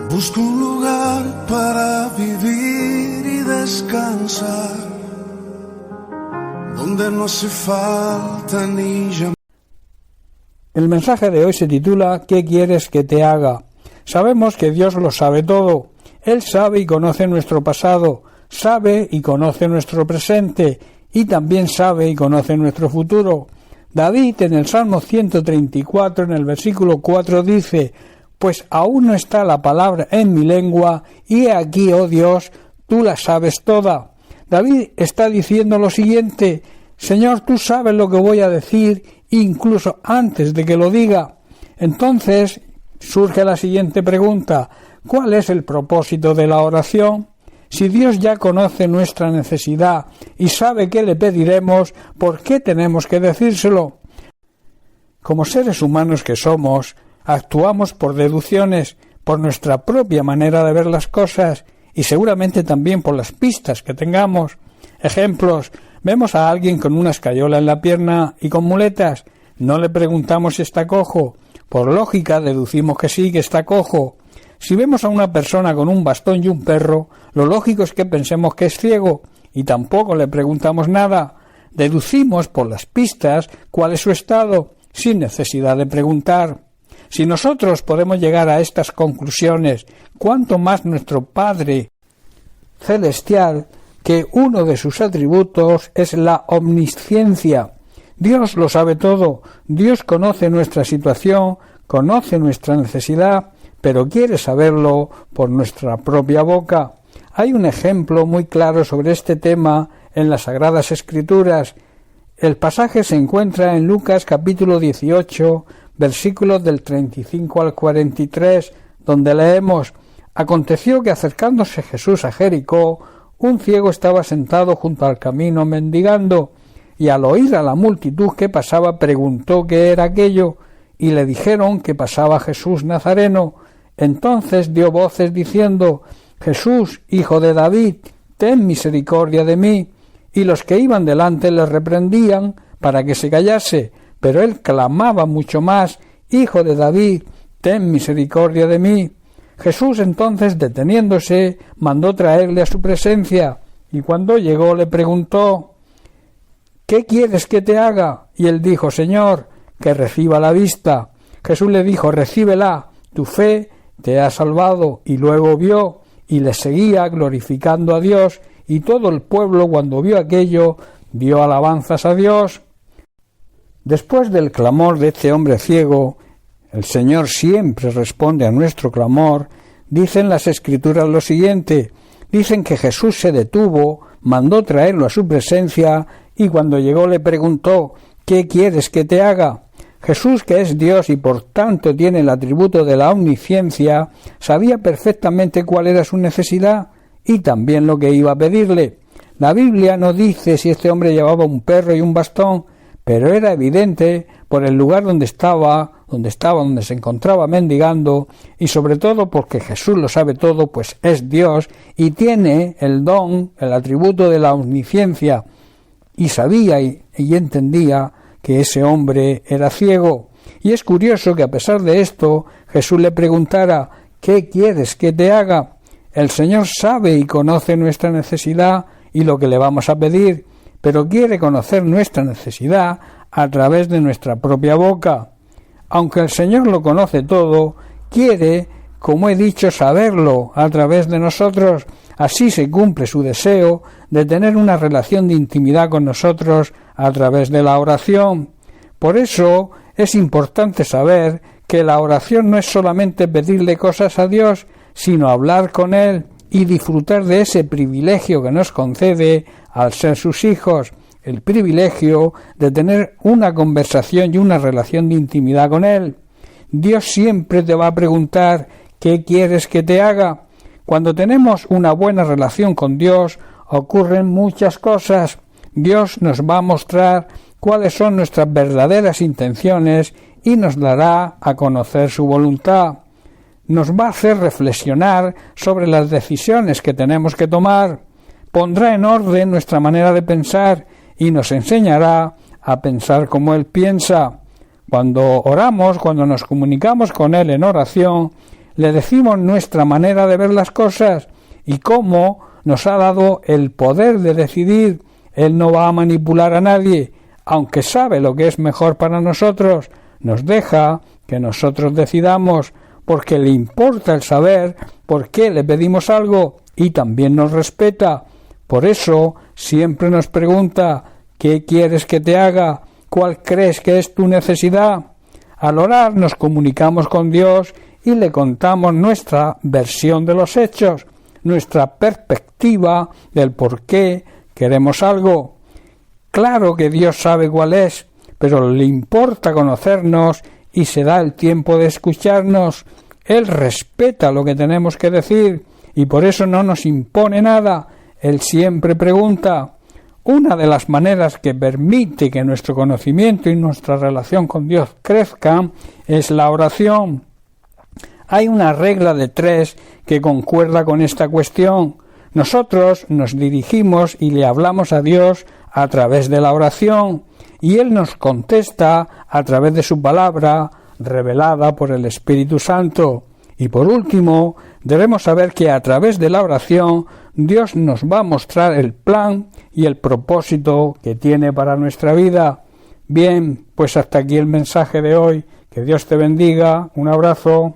Busco un lugar para vivir y descansar, donde no hace falta ni llamar. El mensaje de hoy se titula ¿Qué quieres que te haga? Sabemos que Dios lo sabe todo. Él sabe y conoce nuestro pasado, sabe y conoce nuestro presente, y también sabe y conoce nuestro futuro. David en el Salmo 134, en el versículo 4 dice: pues aún no está la palabra en mi lengua, y he aquí, oh Dios, tú la sabes toda. David está diciendo lo siguiente: Señor, tú sabes lo que voy a decir, incluso antes de que lo diga. Entonces surge la siguiente pregunta: ¿cuál es el propósito de la oración? Si Dios ya conoce nuestra necesidad y sabe qué le pediremos, ¿por qué tenemos que decírselo? Como seres humanos que somos, actuamos por deducciones, por nuestra propia manera de ver las cosas y seguramente también por las pistas que tengamos. Ejemplos: vemos a alguien con una escayola en la pierna y con muletas. No le preguntamos si está cojo. Por lógica deducimos que sí, que está cojo. Si vemos a una persona con un bastón y un perro, lo lógico es que pensemos que es ciego y tampoco le preguntamos nada. Deducimos por las pistas cuál es su estado, sin necesidad de preguntar. Si nosotros podemos llegar a estas conclusiones, ¿cuánto más nuestro Padre Celestial, que uno de sus atributos es la omnisciencia? Dios lo sabe todo, Dios conoce nuestra situación, conoce nuestra necesidad, pero quiere saberlo por nuestra propia boca. Hay un ejemplo muy claro sobre este tema en las Sagradas Escrituras. El pasaje se encuentra en Lucas capítulo 18, versículos del 35 al 43, donde leemos: aconteció que acercándose Jesús a Jericó, un ciego estaba sentado junto al camino mendigando, y al oír a la multitud que pasaba preguntó qué era aquello, y le dijeron que pasaba Jesús Nazareno. Entonces dio voces diciendo: Jesús, hijo de David, ten misericordia de mí. Y los que iban delante le reprendían para que se callase, pero él clamaba mucho más: Hijo de David, ten misericordia de mí. Jesús entonces, deteniéndose, mandó traerle a su presencia, y cuando llegó le preguntó: ¿qué quieres que te haga? Y él dijo: Señor, que reciba la vista. Jesús le dijo: recíbela, tu fe te ha salvado. Y luego vio, y le seguía glorificando a Dios, y todo el pueblo, cuando vio aquello, dio alabanzas a Dios. Después del clamor de este hombre ciego, el Señor siempre responde a nuestro clamor. Dicen las Escrituras lo siguiente: dicen que Jesús se detuvo, mandó traerlo a su presencia, y cuando llegó le preguntó: ¿qué quieres que te haga? Jesús, que es Dios y por tanto tiene el atributo de la omnisciencia, sabía perfectamente cuál era su necesidad y también lo que iba a pedirle. La Biblia no dice si este hombre llevaba un perro y un bastón, pero era evidente por el lugar donde se encontraba mendigando, y sobre todo porque Jesús lo sabe todo, pues es Dios y tiene el don, el atributo de la omnisciencia, y sabía y entendía que ese hombre era ciego. Y es curioso que a pesar de esto Jesús le preguntara: ¿qué quieres que te haga? El Señor sabe y conoce nuestra necesidad y lo que le vamos a pedir, pero quiere conocer nuestra necesidad a través de nuestra propia boca. Aunque el Señor lo conoce todo, quiere, como he dicho, saberlo a través de nosotros. Así se cumple su deseo de tener una relación de intimidad con nosotros a través de la oración. Por eso es importante saber que la oración no es solamente pedirle cosas a Dios, sino hablar con Él y disfrutar de ese privilegio que nos concede al ser sus hijos, el privilegio de tener una conversación y una relación de intimidad con Él. Dios siempre te va a preguntar: ¿qué quieres que te haga? Cuando tenemos una buena relación con Dios, ocurren muchas cosas. Dios nos va a mostrar cuáles son nuestras verdaderas intenciones y nos dará a conocer su voluntad. Nos va a hacer reflexionar sobre las decisiones que tenemos que tomar. Pondrá en orden nuestra manera de pensar y nos enseñará a pensar como Él piensa. Cuando oramos, cuando nos comunicamos con Él en oración, le decimos nuestra manera de ver las cosas y cómo nos ha dado el poder de decidir. Él no va a manipular a nadie, aunque sabe lo que es mejor para nosotros, nos deja que nosotros decidamos, porque le importa el saber por qué le pedimos algo y también nos respeta. Por eso siempre nos pregunta: ¿qué quieres que te haga? ¿Cuál crees que es tu necesidad? Al orar nos comunicamos con Dios y le contamos nuestra versión de los hechos, nuestra perspectiva del por qué queremos algo. Claro que Dios sabe cuál es, pero le importa conocernos y se da el tiempo de escucharnos. Él respeta lo que tenemos que decir y por eso no nos impone nada. Él siempre pregunta. Una de las maneras que permite que nuestro conocimiento y nuestra relación con Dios crezcan es la oración. Hay una regla de 3 que concuerda con esta cuestión. Nosotros nos dirigimos y le hablamos a Dios a través de la oración y Él nos contesta a través de su palabra revelada por el Espíritu Santo. Y por último, debemos saber que a través de la oración Dios nos va a mostrar el plan y el propósito que tiene para nuestra vida. Bien, pues hasta aquí el mensaje de hoy. Que Dios te bendiga. Un abrazo.